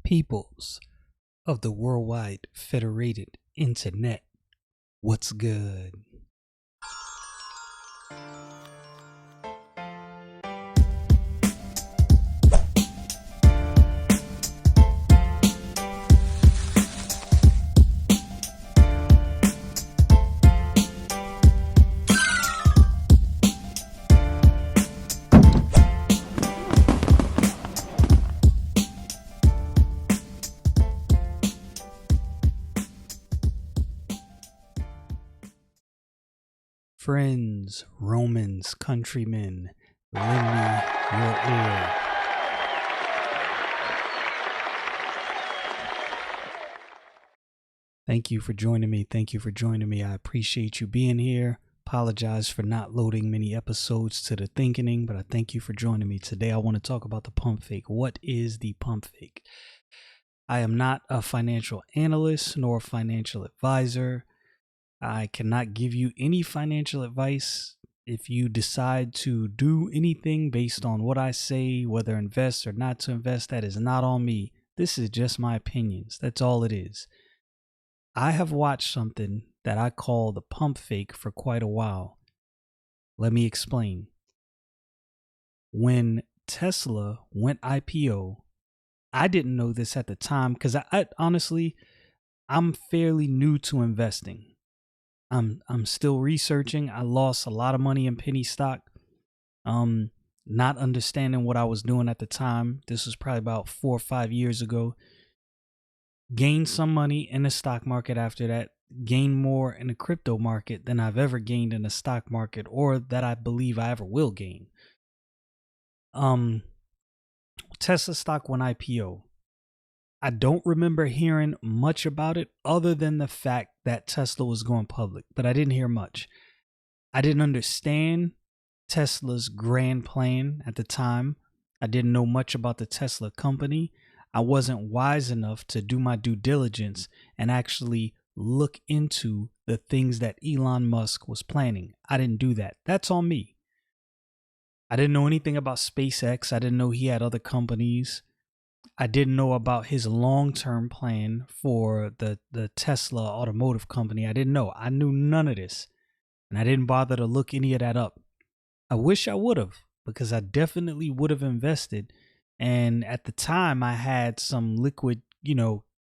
Peoples of the Worldwide Federated Internet. What's good? Friends, Romans, countrymen, lend me your ear. Thank you for joining me. I appreciate you being here. Apologize for not loading many episodes to the Thinkening, but I thank you for joining me. Today I want to talk about the pump fake. What is the pump fake? I am not a financial analyst nor a financial advisor. I cannot give you any financial advice. If you decide to do anything based on what I say, whether invest or not to invest, that is not on me. This is just my opinions. That's all it is. I have watched something that I call the pump fake for quite a while. Let me explain. When Tesla went IPO, I didn't know this at the time because I honestly, I'm fairly new to investing. I'm still researching. I lost a lot of money in penny stock. Not understanding what I was doing at the time. This was probably about 4 or 5 years ago. Gained some money in the stock market after that. Gained more in the crypto market than I've ever gained in the stock market, or that I believe I ever will gain. Tesla stock went IPO. I don't remember hearing much about it other than the fact that Tesla was going public, but I didn't hear much. I didn't understand Tesla's grand plan at the time. I didn't know much about the Tesla company. I wasn't wise enough to do my due diligence and actually look into the things that Elon Musk was planning. I didn't do that. That's on me. I didn't know anything about SpaceX. I didn't know he had other companies. I didn't know about his long-term plan for the Tesla automotive company. I didn't know. I knew none of this. And I didn't bother to look any of that up. I wish I would have, because I definitely would have invested. And at the time, I had some liquid,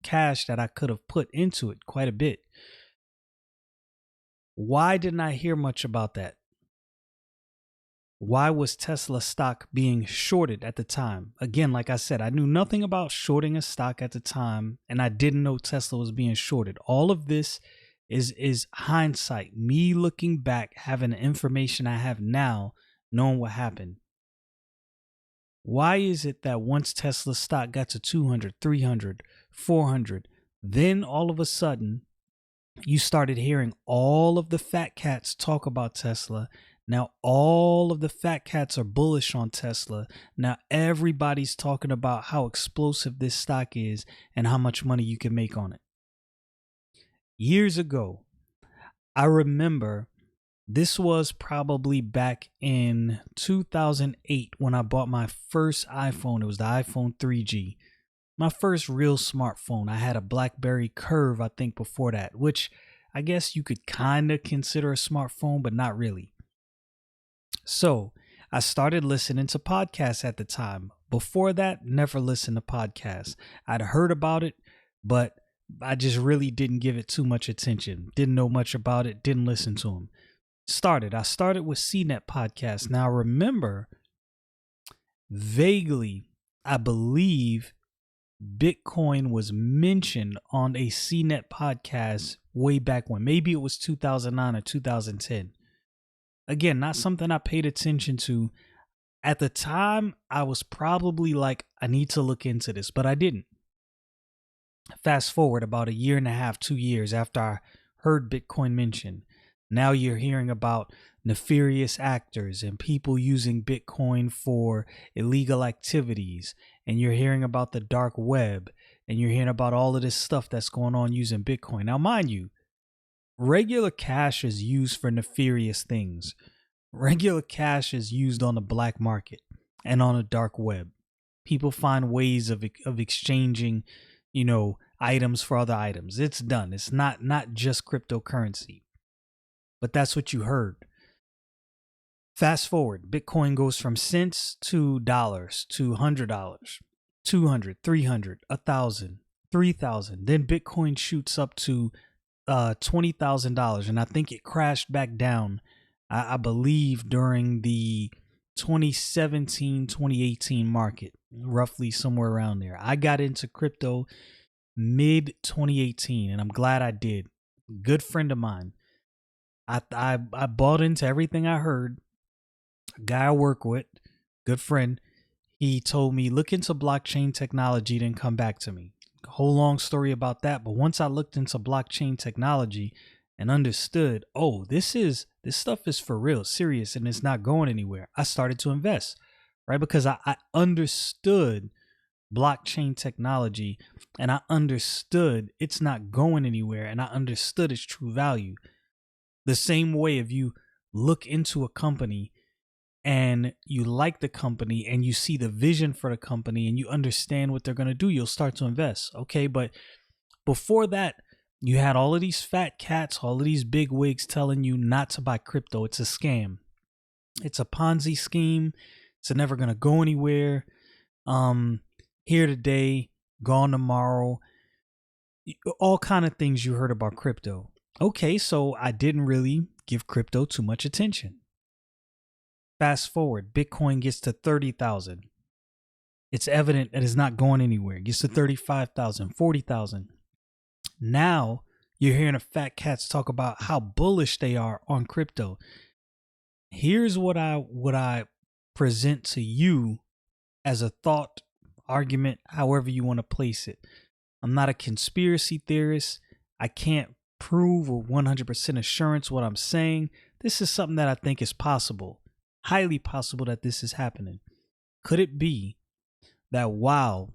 cash that I could have put into it quite a bit. Why didn't I hear much about that? Why was Tesla stock being shorted at the time? Again, like I said, I knew nothing about shorting a stock at the time, and I didn't know Tesla was being shorted. All of this is hindsight, me looking back, having the information I have now, knowing what happened. Why is it that once Tesla stock got to 200, 300, 400, then all of a sudden you started hearing all of the fat cats talk about Tesla? Now all of the fat cats are bullish on Tesla. Now everybody's talking about how explosive this stock is and how much money you can make on it. Years ago, I remember this was probably back in 2008 when I bought my first iPhone. It was the iPhone 3G. My first real smartphone. I had a BlackBerry Curve, I think, before that, which I guess you could kind of consider a smartphone, but not really. So I started listening to podcasts at the time. Before that, never listened to podcasts. I'd heard about it, but I just really didn't give it too much attention. Didn't know much about it. Didn't listen to them. I started with CNET podcast. Now remember, vaguely, I believe Bitcoin was mentioned on a CNET podcast way back when. Maybe it was 2009 or 2010. Again, not something I paid attention to. At the time, I was probably like, I need to look into this, but I didn't. Fast forward about 1.5 years, 2 years after I heard Bitcoin mentioned. Now you're hearing about nefarious actors and people using Bitcoin for illegal activities. And you're hearing about the dark web. And you're hearing about all of this stuff that's going on using Bitcoin. Now, mind you, regular cash is used for nefarious things. Regular cash is used on the black market and on the dark web. People find ways of exchanging, items for other items. It's done. It's not just cryptocurrency. But that's what you heard. Fast forward, Bitcoin goes from cents to dollars to $100, 200, 300, 1,000, 3,000. Then Bitcoin shoots up to $20,000, and I think it crashed back down. I believe during the 2017, 2018 market, roughly somewhere around there. I got into crypto mid 2018, and I'm glad I did. Good friend of mine. I bought into everything I heard. A guy I work with, good friend, he told me look into blockchain technology, then come back to me. A whole long story about that, but once I looked into blockchain technology and understood, oh, this stuff is for real, serious, and it's not going anywhere, I started to invest, right? Because I understood blockchain technology, and I understood it's not going anywhere, and I understood its true value. The same way, if you look into a company and you like the company and you see the vision for the company and you understand what they're going to do, you'll start to invest. Okay. But before that, you had all of these fat cats, all of these big wigs telling you not to buy crypto. It's a scam. It's a Ponzi scheme. It's never going to go anywhere. Here today, gone tomorrow. All kind of things you heard about crypto. Okay. So I didn't really give crypto too much attention. Fast forward, Bitcoin gets to 30,000. It's evident that it's not going anywhere. It gets to 35,000, 40,000. Now you're hearing the fat cats talk about how bullish they are on crypto. Here's what I present to you as a thought, argument, however you want to place it. I'm not a conspiracy theorist. I can't prove with 100% assurance what I'm saying. This is something that I think is possible. Highly possible that this is happening. Could it be that while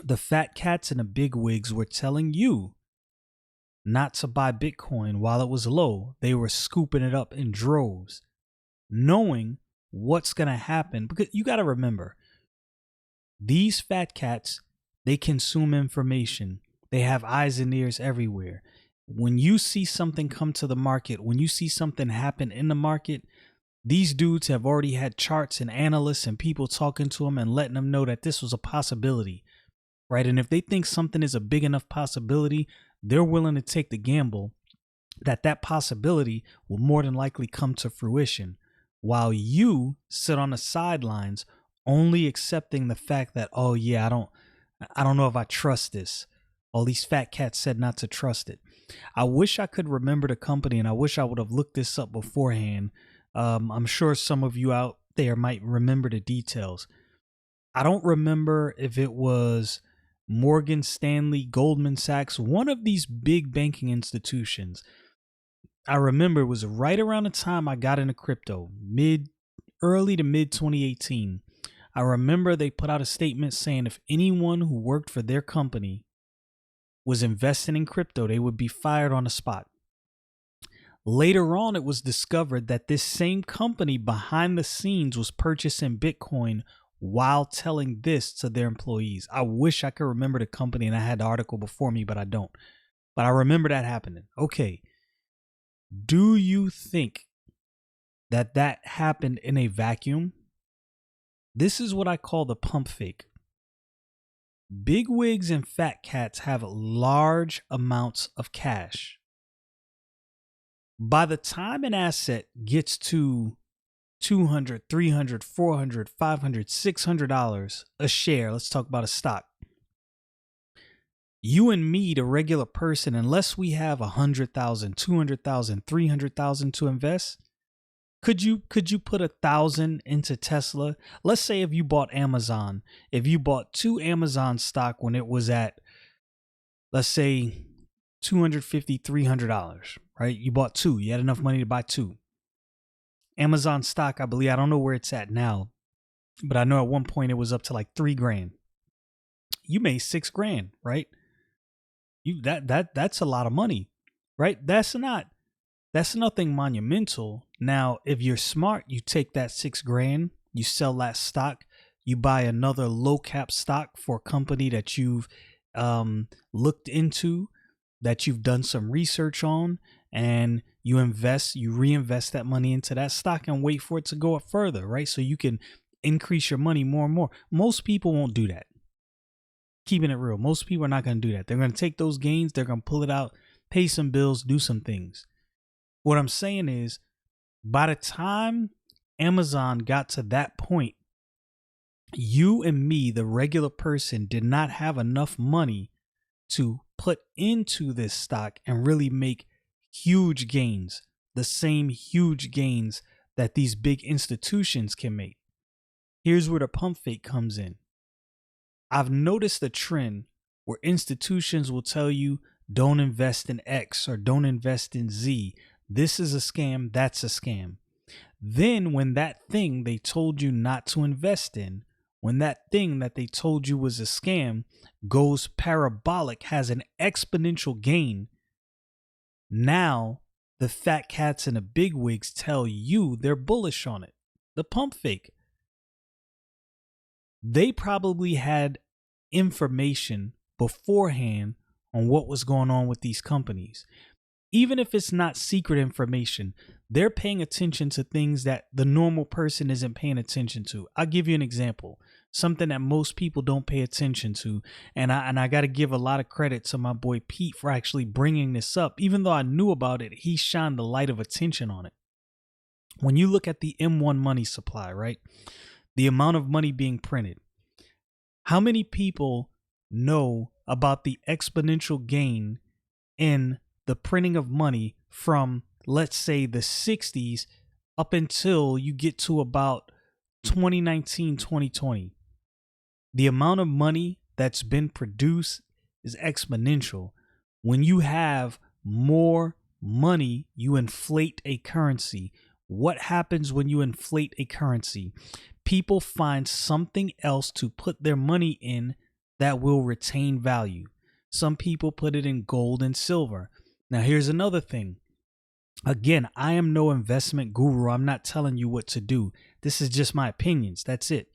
the fat cats and the big wigs were telling you not to buy Bitcoin while it was low, they were scooping it up in droves, knowing what's going to happen? Because you got to remember, these fat cats, they consume information. They have eyes and ears everywhere. When you see something come to the market, when you see something happen in the market, these dudes have already had charts and analysts and people talking to them and letting them know that this was a possibility, right? And if they think something is a big enough possibility, they're willing to take the gamble that that possibility will more than likely come to fruition, while you sit on the sidelines only accepting the fact that, oh yeah, I don't know if I trust this. All these fat cats said not to trust it. I wish I could remember the company, and I wish I would have looked this up beforehand. I'm sure some of you out there might remember the details. I don't remember if it was Morgan Stanley, Goldman Sachs, one of these big banking institutions. I remember it was right around the time I got into crypto, early to mid 2018. I remember they put out a statement saying if anyone who worked for their company was investing in crypto, they would be fired on the spot. Later on, it was discovered that this same company behind the scenes was purchasing Bitcoin while telling this to their employees. I wish I could remember the company and I had the article before me, but I don't. But I remember that happening. Okay. Do you think that that happened in a vacuum? This is what I call the pump fake. Big wigs and fat cats have large amounts of cash. By the time an asset gets to $200, $300, $400, $500, $600 a share, let's talk about a stock. You and me, the regular person, unless we have 100,000, 200,000, 300,000 to invest, could you put 1,000 into Tesla? Let's say if you bought Amazon, if you bought 2 Amazon stock when it was at, let's say, $250, $300, right? You bought 2. You had enough money to buy 2. Amazon stock, I believe, I don't know where it's at now, but I know at one point it was up to like $3,000. You made $6,000, right? That's a lot of money, right? That's nothing monumental. Now, if you're smart, you take that $6,000, you sell that stock, You buy another low cap stock for a company that you've looked into, that you've done some research on, and you reinvest that money into that stock and wait for it to go up further, right? So you can increase your money more and more. Most people won't do that. Keeping it real, most people are not going to do that. They're going to take those gains, they're going to pull it out, pay some bills, do some things. What I'm saying is, by the time Amazon got to that point, you and me, the regular person, did not have enough money to put into this stock and really make huge gains, the same huge gains that these big institutions can make. Here's where the pump fake comes in. I've noticed a trend where institutions will tell you, don't invest in X or don't invest in Z. This is a scam. That's a scam. Then when that thing they told you not to invest in, when that thing that they told you was a scam goes parabolic, has an exponential gain, now the fat cats and the bigwigs tell you they're bullish on it. The pump fake. They probably had information beforehand on what was going on with these companies. Even if it's not secret information, they're paying attention to things that the normal person isn't paying attention to. I'll give you an example, something that most people don't pay attention to. And I got to give a lot of credit to my boy Pete for actually bringing this up. Even though I knew about it, he shined the light of attention on it. When you look at the M1 money supply, right? The amount of money being printed. How many people know about the exponential gain in the printing of money from, let's say, the 60s up until you get to about 2019, 2020? The amount of money that's been produced is exponential. When you have more money, you inflate a currency. What happens when you inflate a currency? People find something else to put their money in that will retain value. Some people put it in gold and silver. Now, here's another thing. Again, I am no investment guru. I'm not telling you what to do. This is just my opinions. That's it.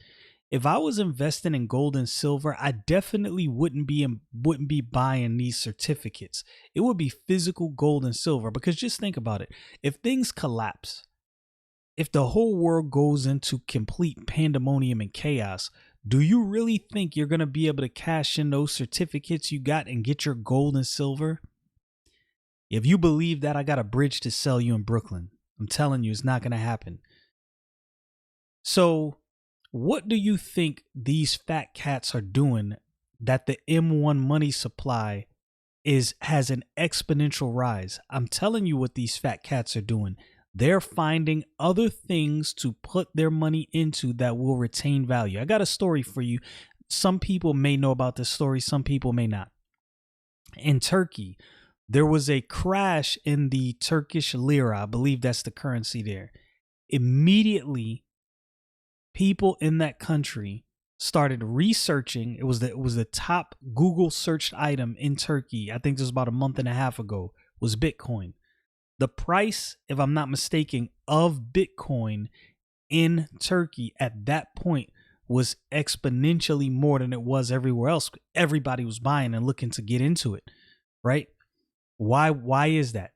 If I was investing in gold and silver, I definitely wouldn't be buying these certificates. It would be physical gold and silver, because just think about it. If things collapse, if the whole world goes into complete pandemonium and chaos, do you really think you're going to be able to cash in those certificates you got and get your gold and silver? If you believe that, I got a bridge to sell you in Brooklyn. I'm telling you, it's not going to happen. So what do you think these fat cats are doing that the M1 money supply has an exponential rise? I'm telling you what these fat cats are doing. They're finding other things to put their money into that will retain value. I got a story for you. Some people may know about this story. Some people may not. In Turkey, there was a crash in the Turkish lira. I believe that's the currency there. Immediately, people in that country started researching. It was the top Google searched item in Turkey. I think this was about a month and a half ago, was Bitcoin. The price, if I'm not mistaken, of Bitcoin in Turkey at that point was exponentially more than it was everywhere else. Everybody was buying and looking to get into it, right? Why is that?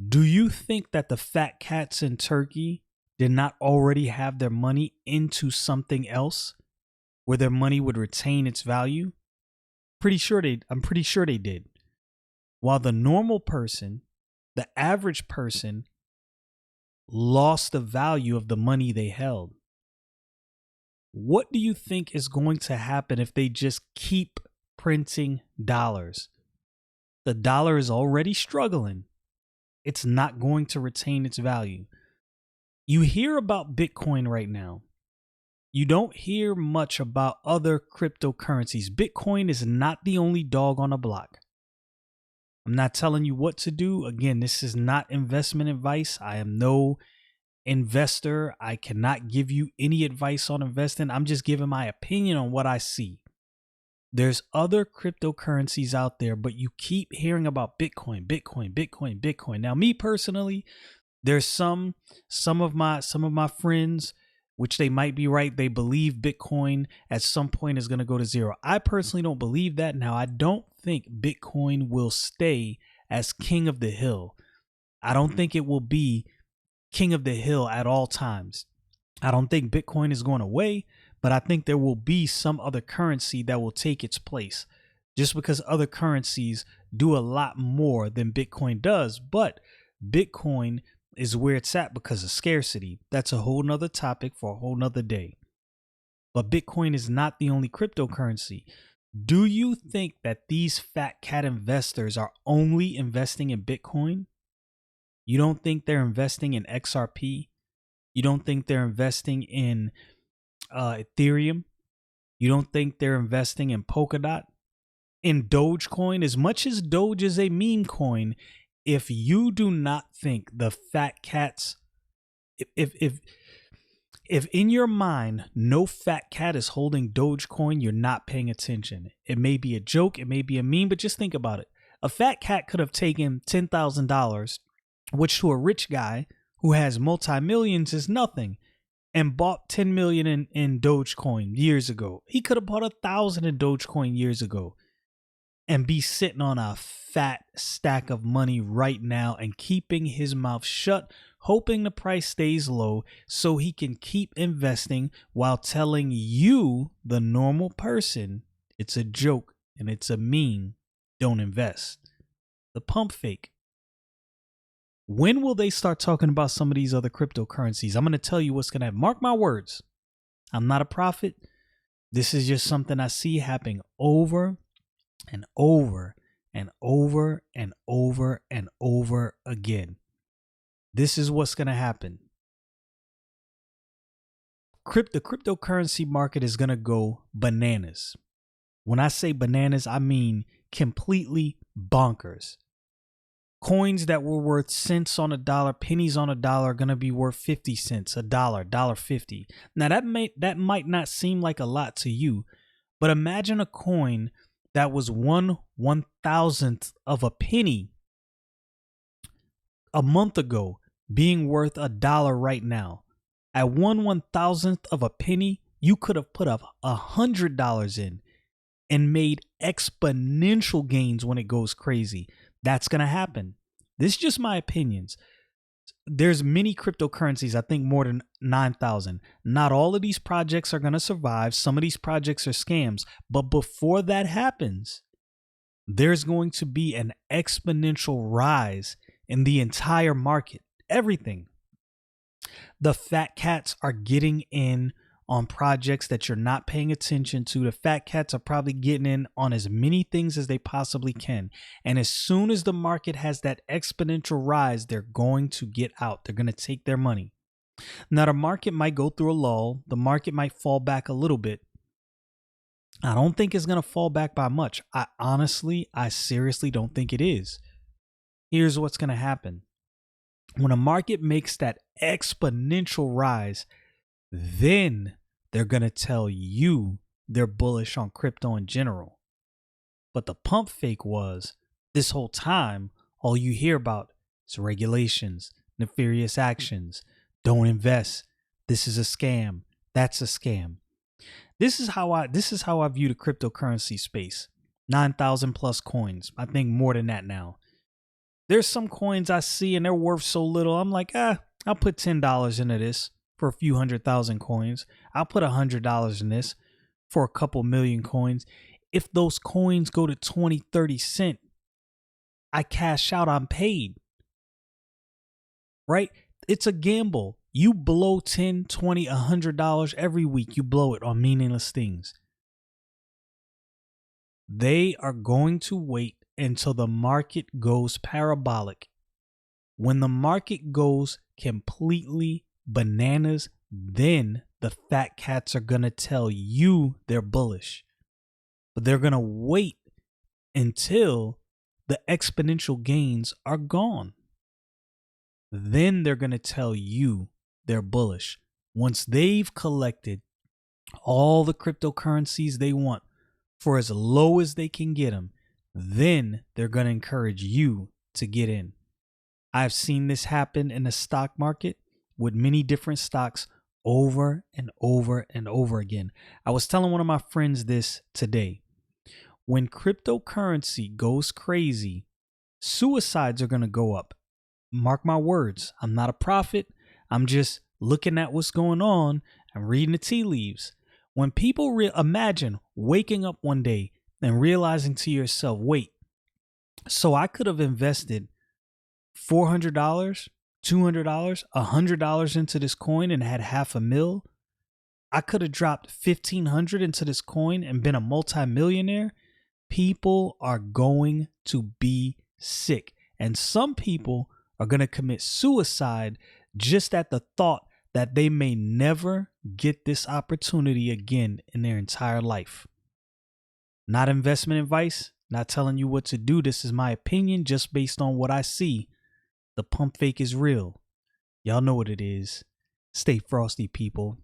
Do you think that the fat cats in Turkey did not already have their money into something else where their money would retain its value? I'm pretty sure they did. While the normal person, the average person, lost the value of the money they held. What do you think is going to happen if they just keep printing dollars? The dollar is already struggling. It's not going to retain its value. You hear about Bitcoin right now. You don't hear much about other cryptocurrencies. Bitcoin is not the only dog on the block. I'm not telling you what to do. Again, this is not investment advice. I am no investor. I cannot give you any advice on investing. I'm just giving my opinion on what I see. There's other cryptocurrencies out there, but you keep hearing about Bitcoin, Bitcoin, Bitcoin, Bitcoin. Now, me personally, there's some of my friends which they might be right. They believe Bitcoin at some point is going to go to zero. I personally don't believe that. Now, I don't think Bitcoin will stay as king of the hill. I don't think it will be king of the hill at all times. I don't think Bitcoin is going away, but I think there will be some other currency that will take its place, just because other currencies do a lot more than Bitcoin does. But Bitcoin is where it's at because of scarcity. That's a whole nother topic for a whole nother day. But Bitcoin is not the only cryptocurrency. Do you think that these fat cat investors are only investing in Bitcoin? You don't think they're investing in XRP? You don't think they're investing in Ethereum? You don't think they're investing in Polkadot? In Dogecoin? As much as Doge is a meme coin, if you do not think the fat cats, if in your mind no fat cat is holding Dogecoin, you're not paying attention. It may be a joke, it may be a meme, but just think about it. A fat cat could have taken $10,000, which to a rich guy who has multi-millions is nothing, and bought 10 million in Dogecoin years ago. He could have bought 1,000 in Dogecoin years ago and be sitting on a fat stack of money right now and keeping his mouth shut, hoping the price stays low so he can keep investing while telling you, the normal person, it's a joke and it's a meme. Don't invest. The pump fake. When will they start talking about some of these other cryptocurrencies? I'm going to tell you what's going to happen. Mark my words. I'm not a prophet. This is just something I see happening over and over and over and over and over again. This is what's going to happen. The cryptocurrency market is going to go bananas. When I say bananas, I mean completely bonkers. Coins that were worth cents on a dollar, pennies on a dollar, are going to be worth 50 cents, $1.50. Now that might not seem like a lot to you, but imagine a coin that was 1/1000th of a penny a month ago being worth $1 right now. At 1/1000th of a penny, you could have put up $100 in and made exponential gains when it goes crazy. That's going to happen. This is just my opinions. There's many cryptocurrencies, I think more than 9,000. Not all of these projects are going to survive. Some of these projects are scams. But before that happens, there's going to be an exponential rise in the entire market. Everything. The fat cats are getting in on projects that you're not paying attention to. The fat cats are probably getting in on as many things as they possibly can. And as soon as the market has that exponential rise, they're going to get out. They're going to take their money. Now, the market might go through a lull. The market might fall back a little bit. I don't think it's going to fall back by much. I seriously don't think it is. Here's what's going to happen. When a market makes that exponential rise, then they're going to tell you they're bullish on crypto in general. But the pump fake was, this whole time, all you hear about is regulations, nefarious actions, don't invest, this is a scam, that's a scam. This is how I view the cryptocurrency space. 9,000 plus coins. I think more than that now. There's some coins I see and they're worth so little. I'm like, I'll put $10 into this for a few 100,000 coins. I'll put $100 in this for a couple million coins. If those coins go to 20, 30 cents, I cash out, I'm paid. Right? It's a gamble. You blow $10, $20, $100 every week. You blow it on meaningless things. They are going to wait until the market goes parabolic. When the market goes completely bananas, then the fat cats are going to tell you they're bullish. But they're going to wait until the exponential gains are gone. Then they're going to tell you they're bullish. Once they've collected all the cryptocurrencies they want for as low as they can get them, then they're going to encourage you to get in. I've seen this happen in the stock market with many different stocks over and over and over again. I was telling one of my friends this today. When cryptocurrency goes crazy, suicides are going to go up. Mark my words. I'm not a prophet. I'm just looking at what's going on and reading the tea leaves. When people imagine waking up one day and realizing to yourself, wait, so I could have invested $400, $200, $100 into this coin and had $500,000. I could have dropped $1,500 into this coin and been a multimillionaire. People are going to be sick, and some people are going to commit suicide just at the thought that they may never get this opportunity again in their entire life. Not investment advice, not telling you what to do. This is my opinion just based on what I see. The pump fake is real. Y'all know what it is. Stay frosty, people.